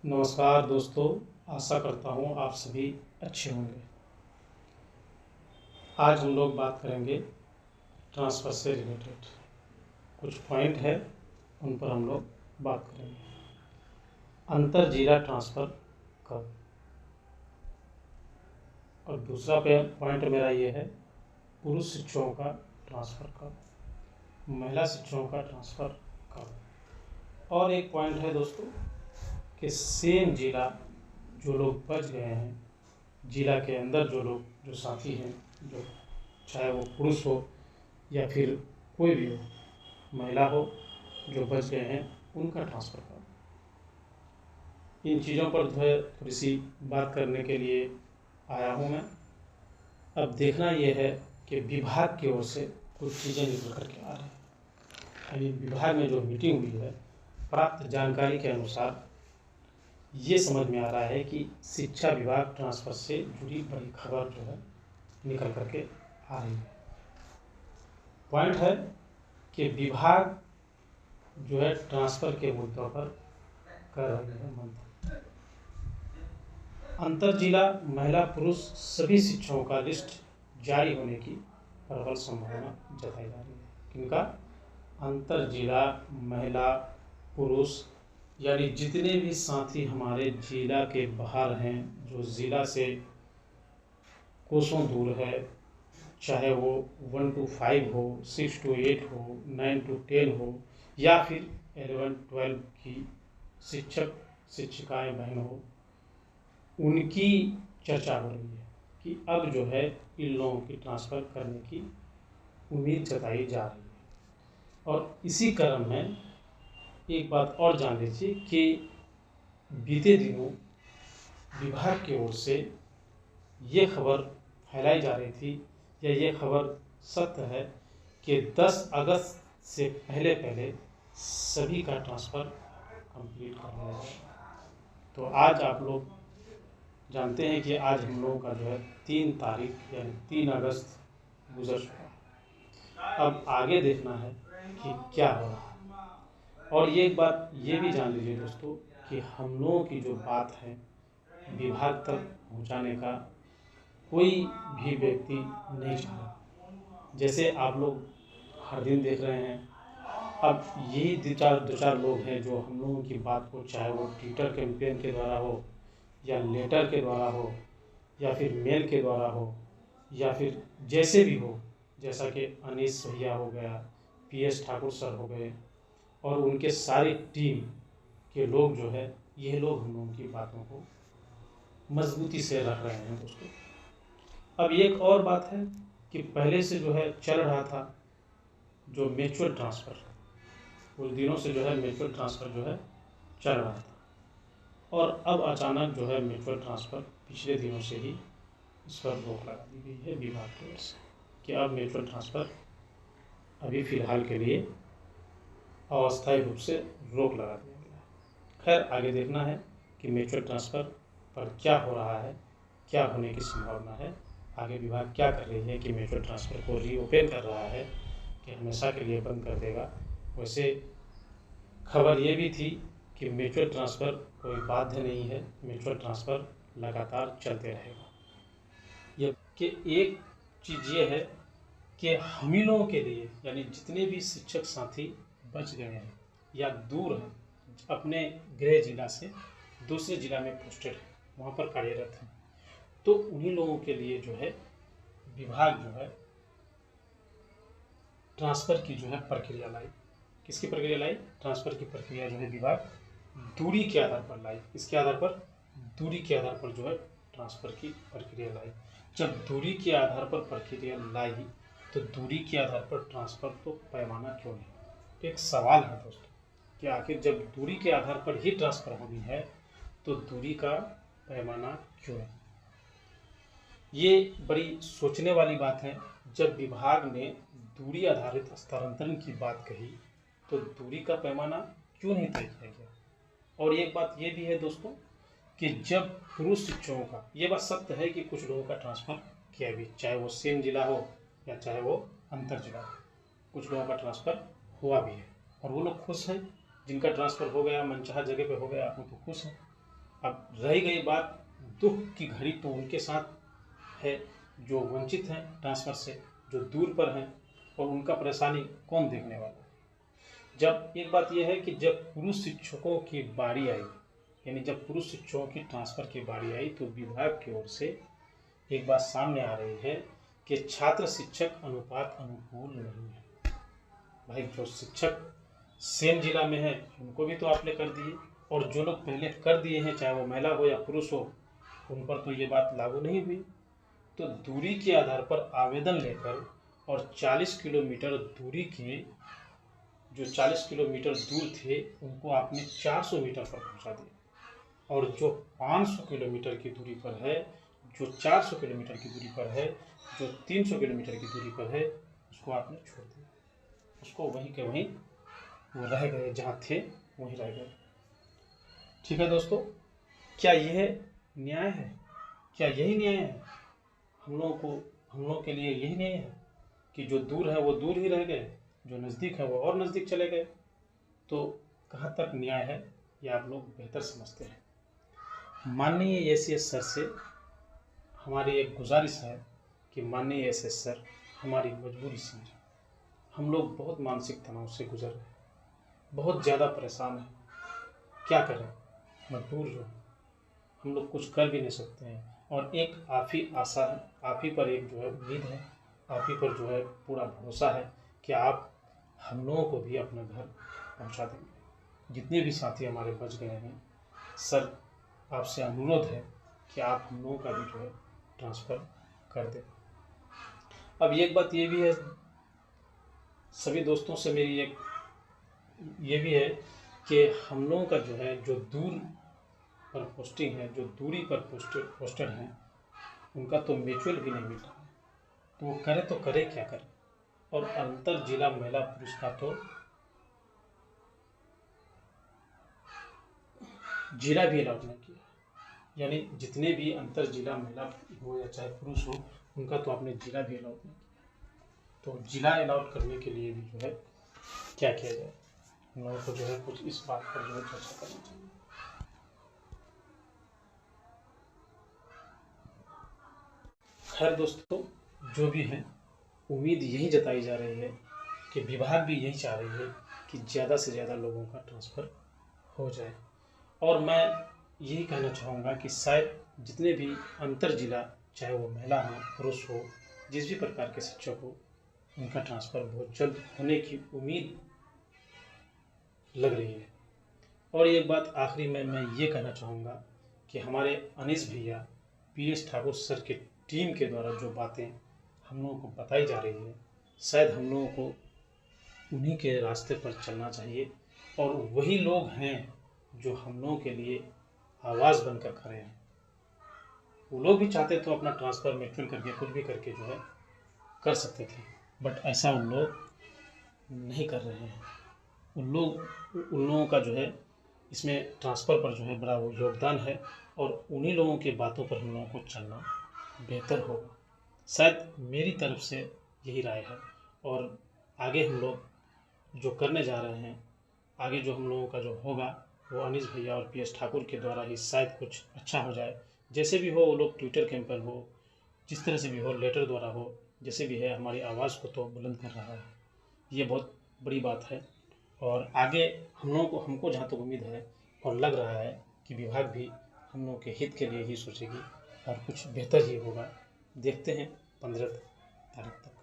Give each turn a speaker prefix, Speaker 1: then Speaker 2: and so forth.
Speaker 1: नमस्कार दोस्तों, आशा करता हूँ आप सभी अच्छे होंगे। आज हम लोग बात करेंगे ट्रांसफ़र से रिलेटेड कुछ पॉइंट है, उन पर हम लोग बात करेंगे। अंतर जिला ट्रांसफ़र कब, और दूसरा पॉइंट मेरा ये है पुरुष शिक्षकों का ट्रांसफ़र कब, महिला शिक्षकों का ट्रांसफ़र कब, और एक पॉइंट है दोस्तों कि सेम जिला जो लोग बच गए हैं, जिला के अंदर जो साथी हैं, जो चाहे वो पुरुष हो या फिर कोई भी हो, महिला हो, जो बच गए हैं उनका ट्रांसफ़र कब। इन चीज़ों पर जो है थोड़ी सी बात करने के लिए आया हूँ मैं। अब देखना ये है कि विभाग की ओर से कुछ चीज़ें निकल कर के आ रही हैं। अभी विभाग में जो मीटिंग हुई है, प्राप्त जानकारी के अनुसार ये समझ में आ रहा है कि शिक्षा विभाग ट्रांसफ़र से जुड़ी बड़ी खबर जो है निकल करके आ रही है। पॉइंट है कि विभाग जो है ट्रांसफ़र के मुद्दों पर कर रही है मंथन। अंतर जिला महिला पुरुष सभी शिक्षकों का लिस्ट जारी होने की प्रबल संभावना जताई जा रही है। किनका? अंतर जिला महिला पुरुष, यानी जितने भी साथी हमारे जिला के बाहर हैं, जो जिला से कोसों दूर है, चाहे वो 1 to 5 हो, 6 to 8 हो, 9 to 10 हो, या फिर 11-12 की शिक्षक शिक्षिकाएं बहन हो, उनकी चर्चा हो रही है कि अब जो है इन लोगों की ट्रांसफ़र करने की उम्मीद जताई जा रही है। और इसी क्रम में एक बात और जान लीजिए कि बीते दिनों विभाग की ओर से ये खबर फैलाई जा रही थी, या ये खबर सत्य है, कि 10 अगस्त से पहले सभी का ट्रांसफ़र कंप्लीट कर लिया जाए। तो आज आप लोग जानते हैं कि आज हम लोगों का जो है 3 तारीख यानी 3 अगस्त गुजर चुका है। अब आगे देखना है कि क्या हो रहा है। और ये एक बात ये भी जान लीजिए दोस्तों कि हम लोगों की जो बात है विभाग तक पहुंचाने का कोई भी व्यक्ति नहीं चाह रहा। जैसे आप लोग हर दिन देख रहे हैं, अब यही दो चार लोग हैं जो हम लोगों की बात को, चाहे वो ट्विटर कैंपेन के द्वारा हो, या लेटर के द्वारा हो, या फिर मेल के द्वारा हो, या फिर जैसे भी हो, जैसा कि अनीश भैया हो गया, PS ठाकुर सर हो गए, और उनके सारी टीम के लोग जो है, ये लोग हम लोगों की बातों को मजबूती से रख रहे हैं दोस्तों। अब एक और बात है कि पहले से जो है चल रहा था जो म्यूचुअल ट्रांसफ़र, कुछ दिनों से जो है म्यूचुअल ट्रांसफ़र जो है चल रहा था, और अब अचानक जो है म्यूचुअल ट्रांसफ़र पिछले दिनों से ही इस पर रोक लगा दी गई है विभाग की ओर से, कि अब म्यूचुअल ट्रांसफ़र अभी फ़िलहाल के लिए अस्थायी रूप से रोक लगा दिया गया है। खैर आगे देखना है कि म्यूचुअल ट्रांसफ़र पर क्या हो रहा है, क्या होने की संभावना है, आगे विभाग क्या कर रही है कि म्यूचुअल ट्रांसफ़र को रीओपन कर रहा है कि हमेशा के लिए बंद कर देगा। वैसे खबर ये भी थी कि म्यूचुअल ट्रांसफ़र कोई बाध्य नहीं है, म्यूचुअल ट्रांसफ़र लगातार चलते रहेगा। ये कि एक चीज़ ये है कि हम ही लोगों के लिए, यानी जितने भी शिक्षक साथी बच गए हैं या दूर हैं, अपने गृह जिला से दूसरे जिला में पोस्टेड है, वहाँ पर कार्यरत हैं, तो उन्हीं लोगों के लिए जो है विभाग जो है ट्रांसफ़र की जो है प्रक्रिया लाई। किसकी प्रक्रिया लाई? ट्रांसफ़र की प्रक्रिया जो है विभाग दूरी के आधार पर लाई। किसके आधार पर? दूरी के आधार पर जो है ट्रांसफ़र की प्रक्रिया लाई। जब दूरी के आधार पर प्रक्रिया लाई, तो दूरी के आधार पर ट्रांसफ़र तो पैमाना क्यों नहीं? तो एक सवाल है दोस्तों कि आखिर जब दूरी के आधार पर ही ट्रांसफ़र होनी है, तो दूरी का पैमाना क्यों नहीं? ये बड़ी सोचने वाली बात है। जब विभाग ने दूरी आधारित स्थानांतरण की बात कही, तो दूरी का पैमाना क्यों नहीं तय किया गया? और एक बात ये भी है दोस्तों कि जब पुरुष शिक्षकों का, ये बात सत्य है कि कुछ लोगों का ट्रांसफ़र किया भी, चाहे वो सेम जिला हो या चाहे वो अंतर जिला हो, कुछ लोगों का ट्रांसफ़र हुआ भी है, और वो लोग खुश हैं। जिनका ट्रांसफ़र हो गया, मनचाहा जगह पे हो गया, वो तो खुश हैं। अब रही गई बात दुख की घड़ी, तो उनके साथ है जो वंचित हैं ट्रांसफ़र से, जो दूर पर हैं, और उनका परेशानी कौन देखने वाला है। जब एक बात यह है कि जब पुरुष शिक्षकों की बारी आई, यानी जब पुरुष शिक्षकों की ट्रांसफ़र की बारी आई, तो विभाग की ओर से एक बात सामने आ रही है कि छात्र शिक्षक अनुपात अनुकूल नहीं है। भाई जो शिक्षक सेम जिला में है उनको भी तो आपने कर दिए, और जो लोग पहले कर दिए हैं, चाहे वो महिला हो या पुरुष हो, उन पर तो ये बात लागू नहीं हुई। तो दूरी के आधार पर आवेदन लेकर और 40 किलोमीटर दूरी के, जो 40 किलोमीटर दूर थे, उनको आपने 400 मीटर पर पहुंचा दिया, और जो 500 किलोमीटर की दूरी पर है, जो 400 किलोमीटर की दूरी पर है, जो 300 किलोमीटर की दूरी पर है, उसको आपने छोड़ दिया। उसको वहीं के वहीं वो रह गए, जहाँ थे वहीं रह गए। ठीक है दोस्तों, क्या यह न्याय है? क्या यही न्याय है? हम लोगों के लिए यही न्याय है कि जो दूर है वो दूर ही रह गए, जो नज़दीक है वो और नज़दीक चले गए? तो कहाँ तक न्याय है ये आप लोग बेहतर समझते हैं। माननीय एसीएस सर से हमारी एक गुजारिश है कि माननीय एसीएस सर, हमारी मजबूरी समझें। हम लोग बहुत मानसिक तनाव से गुजर रहे हैं, बहुत ज़्यादा परेशान हैं। क्या करें, मजबूर जो हम लोग कुछ कर भी नहीं सकते हैं, और एक आप ही आशा है, आप ही पर एक जो है उम्मीद है, आप ही पर जो है पूरा भरोसा है कि आप हम लोगों को भी अपने घर पहुंचा देंगे। जितने भी साथी हमारे बच गए हैं, सर आपसे अनुरोध है कि आप हम लोगों का भी जो है ट्रांसफ़र कर दें। अब एक बात ये भी है, सभी दोस्तों से मेरी एक ये भी है कि हम लोगों का जो है, जो दूर पर पोस्टिंग है, जो दूरी पर पोस्टेड हैं, उनका तो म्यूचुअल भी नहीं मिलता है। तो वो करे तो करे क्या करे। और अंतर जिला महिला पुरुष का तो जिला भी अलाउड नहीं किया, यानी जितने भी अंतर जिला महिला हो या चाहे पुरुष हो, उनका तो आपने जिला भी अलाउड नहीं किया। तो जिला अलाउड करने के लिए भी जो है क्या किया जाए, हम लोगों को जो है कुछ इस बात पर जो है चर्चा करनी चाहिए। खैर दोस्तों, जो भी है, उम्मीद यही जताई जा रही है कि विभाग भी यही चाह रही है कि ज़्यादा से ज़्यादा लोगों का ट्रांसफ़र हो जाए। और मैं यही कहना चाहूँगा कि शायद जितने भी अंतर जिला, चाहे वो महिला हो पुरुष हो, जिस भी प्रकार के शिक्षक हो, उनका ट्रांसफ़र बहुत जल्द होने की उम्मीद लग रही है। और एक बात आखिरी में मैं ये कहना चाहूँगा कि हमारे अनीस भैया PS ठाकुर सर के टीम के द्वारा जो बातें हम लोगों को बताई जा रही है, शायद हम लोगों को उन्हीं के रास्ते पर चलना चाहिए। और वही लोग हैं जो हम लोगों के लिए आवाज़ बनकर खड़े हैं। वो लोग भी चाहते तो अपना ट्रांसफ़र म्यूचुअल करके कुछ भी करके जो है कर सकते थे, बट ऐसा उन लोग नहीं कर रहे हैं। उन लोगों का जो है इसमें ट्रांसफ़र पर जो है बड़ा वो योगदान है, और उन्हीं लोगों की बातों पर हम लोगों को चलना बेहतर होगा। शायद मेरी तरफ से यही राय है। और आगे हम लोग जो करने जा रहे हैं, आगे जो हम लोगों का जो होगा, वो अनीस भैया और PS ठाकुर के द्वारा ही शायद कुछ अच्छा हो जाए। जैसे भी हो, वो लोग ट्विटर कैंपेन हो, जिस तरह से भी हो, लेटर द्वारा हो, जैसे भी है, हमारी आवाज़ को तो बुलंद कर रहा है। ये बहुत बड़ी बात है। और आगे हम लोगों को, हमको जहाँ तक उम्मीद है और लग रहा है कि विभाग भी हम लोगों के हित के लिए ही सोचेगी और कुछ बेहतर ही होगा। देखते हैं 15 तारीख तक।